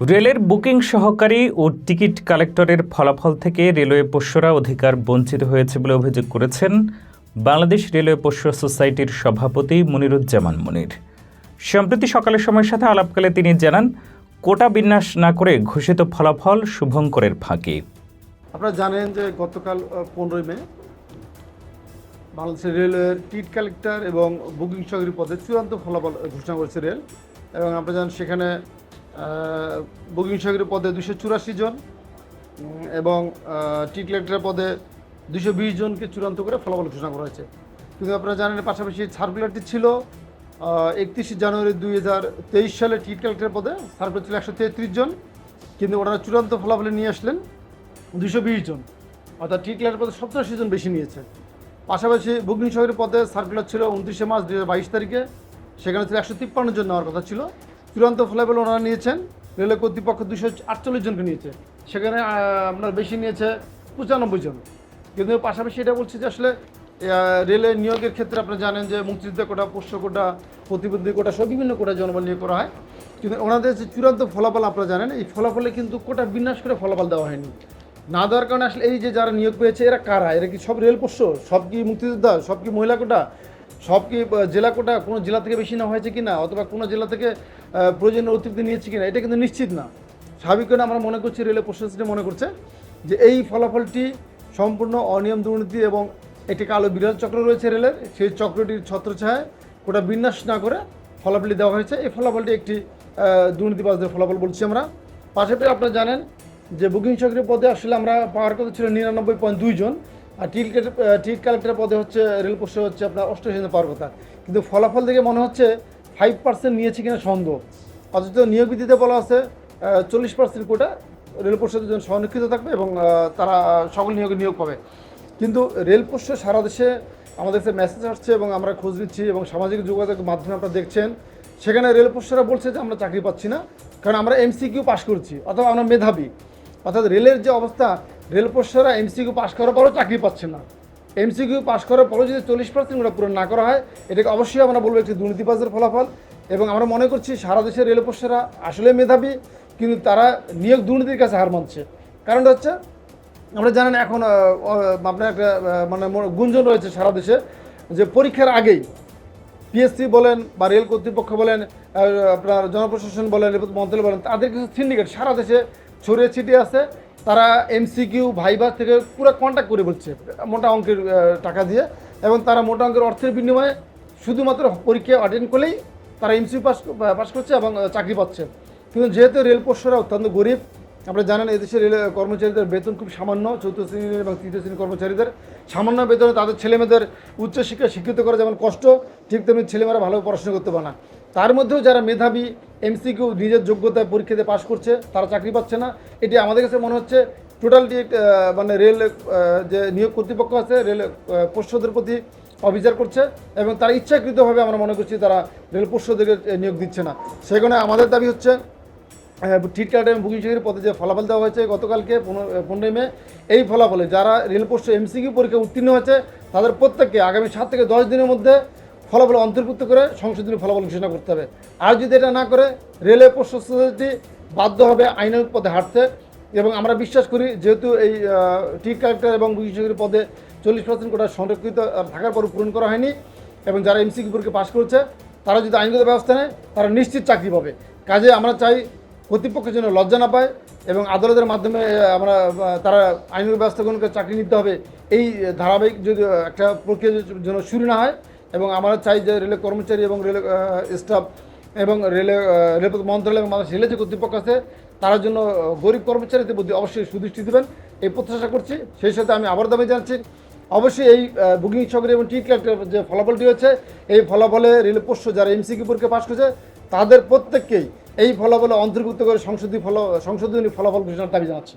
রেলের বুকিং সহকারী ও টিকিট কালেক্টরের ফলাফল থেকে রেলওয়ে পোষ্যরা অধিকার বঞ্চিত হয়েছে বলে অভিযোগ করেছেন বাংলাদেশ রেলওয়ে পোষ্য সোসাইটির সভাপতি মনিরুজ্জামান মনির। সম্প্রতি সকালের সময়ের সাথে আলাপকালে তিনি জানান, কোটা বিন্যাস না করে ঘোষিত ফলাফল শুভঙ্করের ফাঁকি। আপনারা জানেন যে গতকাল 15 মে বাংলাদেশ রেলওয়ের টিকিট কালেক্টর এবং বুকিং সহকারী পদে চূড়ান্ত ফলাফল ঘোষণা করেছে রেল। এবং আপনারা জানেন সেখানে বুকিং সহকারী পদে 284 জন এবং টিকিট কালেক্টরের পদে 220 জনকে চূড়ান্ত করে ফলাফল ঘোষণা করা হয়েছে। কিন্তু আপনারা জানেন পাশাপাশি সার্কুলারটি ছিল 31 জানুয়ারি 2023 সালে টিকিট কালেক্টরের পদে সার্কুলার ছিল 133 জন, কিন্তু ওনারা চূড়ান্ত ফলাফলে নিয়ে আসলেন 220 জন, অর্থাৎ টিকিট কালেক্টরের পদে 87 জন বেশি নিয়েছে। পাশাপাশি বুকিং সহকারী পদে সার্কুলার ছিল 29 মার্চ 2022 তারিখে, সেখানে ছিল 153 জন নেওয়ার কথা ছিল, চূড়ান্ত ফলাফল ওনারা নিয়েছেন রেলের কর্তৃপক্ষ 248 জনকে নিয়েছে, সেখানে আপনার বেশি নিয়েছে 95 জন। কিন্তু পাশাপাশি এটা বলছি যে আসলে রেলের নিয়োগের ক্ষেত্রে আপনারা জানেন যে মুক্তিযোদ্ধা কোটা, পোষ্য কোটা, প্রতিবন্ধী কোটা সব বিভিন্ন কোটা জনবল নিয়োগ করা হয়। কিন্তু ওনাদের যে চূড়ান্ত ফলাফল আপনারা জানেন, এই ফলাফলে কিন্তু কোটা বিন্যাস করে ফলাফল দেওয়া হয়নি। না দেওয়ার কারণে আসলে এই যে যারা নিয়োগ পেয়েছে এরা কারা? এরা কি সব রেল পোষ্য? সব কি মুক্তিযোদ্ধা? সব কি মহিলা কোটা? সব কি জেলা কোটা? কোনো জেলা থেকে বেশি নেওয়া হয়েছে কিনা, অথবা কোনো জেলা থেকে প্রয়োজনীয় অতিরিক্ত নিয়েছে কিনা, এটা কিন্তু নিশ্চিত না। স্বাভাবিক করে আমরা মনে করছি, রেলের প্রশাসন মনে করছে যে এই ফলাফলটি সম্পূর্ণ অনিয়ম, দুর্নীতি এবং একটি কালো বিরাট চক্র রয়েছে রেলের, সেই চক্রটির ছত্রছায়ায় কোটা বিন্যাস না করে ফলাফলটি দেওয়া হয়েছে। এই ফলাফলটি একটি দুর্নীতিবাজদের ফলাফল বলছি আমরা। পাশাপাশি আপনারা জানেন যে বুকিং সহকারী পদে আসলে আমরা পাওয়ার কথা ছিল 99.2 জন, আর টিকিট কালেক্টরের পদে হচ্ছে রেল পোষ্য হচ্ছে আপনার 88 জন পাওয়ার কথা, কিন্তু ফলাফল থেকে মনে হচ্ছে 5% নিয়েছে কিনা সন্দেহ। অথচ নিয়োগ বিধিতে বলা আছে 40% কোটা রেল পোষ্যদের জন্য সংরক্ষিত থাকবে এবং তারা সকল নিয়োগ পাবে। কিন্তু রেল পোষ্য সারা দেশে আমাদের কাছে মেসেজ আসছে এবং আমরা খোঁজ নিচ্ছি এবং সামাজিক যোগাযোগের মাধ্যমে আপনারা দেখছেন, সেখানে রেল পোষ্যরা বলছে যে আমরা চাকরি পাচ্ছি না, কারণ আমরা এমসিকিউ পাস করছি অথবা আমরা মেধাবী। অর্থাৎ রেলের যে অবস্থা, রেল পোষ্যরা এমসিকিউ পাস করার পরও চাকরি পাচ্ছে না। এমসিকিউ পাস করার পরও যদি 40% ওটা পূরণ না করা হয়, এটাকে অবশ্যই আমরা বলবো একটি দুর্নীতিবাজের ফলাফল। এবং আমরা মনে করছি সারা দেশের রেল পোষ্যরা আসলে মেধাবী, কিন্তু তারা নিয়োগ দুর্নীতির কাছে হার মানছে। কারণটা হচ্ছে, আমরা জানেন এখন আপনার একটা মানে গুঞ্জন রয়েছে সারা দেশে যে পরীক্ষার আগেই পিএসসি বলেন বা রেল কর্তৃপক্ষ বলেন, আপনার জনপ্রশাসন বলেন, রেল মন্ত্রণালয় বলেন, তাদের কিছু সিন্ডিকেট সারা দেশে ছড়িয়ে ছিটিয়ে আছে। তারা এমসিকিউ ভাইভা থেকে পুরো কন্ট্যাক্ট করে বলছে মোটা অঙ্কের টাকা দিয়ে, এবং তারা মোটা অঙ্কের অর্থের বিনিময়ে শুধুমাত্র পরীক্ষা অ্যাটেন্ড করলেই তারা এমসিকিউ পাস করছে এবং চাকরি পাচ্ছে। কিন্তু যেহেতু রেল পোষ্যরা অত্যন্ত গরিব, আপনারা জানেন এদেশের রেল কর্মচারীদের বেতন খুব সামান্য, চতুর্থ শ্রেণীর এবং তৃতীয় শ্রেণীর কর্মচারীদের সামান্য বেতনে তাদের ছেলেমেয়েদের উচ্চশিক্ষায় শিক্ষিত করা যেমন কষ্ট, ঠিক তেমনি ছেলেমেয়েরা ভালোভাবে পড়াশোনা করতে পারে না। তার মধ্যেও যারা মেধাবী এমসিকিউ নিজের যোগ্যতায় পরীক্ষাতে পাশ করছে, তারা চাকরি পাচ্ছে না। এটি আমাদের কাছে মনে হচ্ছে টোটালটি মানে রেল যে নিয়োগ কর্তৃপক্ষ আছে রেল পোষ্যদের প্রতি অবিচার করছে, এবং তারা ইচ্ছাকৃতভাবে আমরা মনে করছি তারা রেল পোষ্যদেরকে নিয়োগ দিচ্ছে না। সেখানে আমাদের দাবি হচ্ছে টিকিট কালেক্টর এবং বুকিং সহকারী পদে যে ফলাফল দেওয়া হয়েছে গতকালকে 15 মে, এই ফলাফলে যারা রেল পোষ্য এমসিকিউ পরীক্ষা উত্তীর্ণ হয়েছে তাদের প্রত্যেককে আগামী 7 থেকে 10 দিনের মধ্যে ফলাফল অন্তর্ভুক্ত করে সংশোধনী ফলাফল ঘোষণা করতে হবে। আর যদি এটা না করে রেলের পোষ্য সোসাইটি বাধ্য হবে আইনের পথে হাঁটতে। এবং আমরা বিশ্বাস করি, যেহেতু এই টিকিট কালেক্টর এবং বুকিং সহকারী পদে 40% কোটা সংরক্ষিত থাকার পর পূরণ করা হয়নি, এবং যারা এমসিকিউ পরীক্ষা পাশ করেছে তারা যদি আইনগত ব্যবস্থা নেয় তারা নিশ্চিত চাকরি পাবে। কাজে আমরা চাই কর্তৃপক্ষের জন্য লজ্জা না পায় এবং আদালতের মাধ্যমে আমরা তারা আইনগত ব্যবস্থা গ্রহণ করে চাকরি নিতে হবে, এই ধারাবাহিক যদি একটা প্রক্রিয়া যেন শুরু না হয়। এবং আমরা চাই যে রেলের কর্মচারী এবং রেল স্টাফ এবং রেলপথ মন্ত্রণালয় এবং বাংলাদেশ রেলের যে কর্তৃপক্ষ আছে তার জন্য গরিব কর্মচারীদের প্রতি অবশ্যই সুদৃষ্টি দেবেন, এই প্রত্যাশা করছি। সেই সাথে আমি আবার দাবি জানাচ্ছি, অবশ্যই এই বুকিং সহকারী এবং টিকিট কালেক্টর যে ফলাফলটি হয়েছে, এই ফলাফলে রেল পোষ্য যারা এমসিকিউ পরীক্ষা পাশ করেছে তাদের প্রত্যেককেই এই ফলাফলে অন্তর্ভুক্ত করে সংশোধনী ফলাফল ঘোষণার দাবি জানাচ্ছি।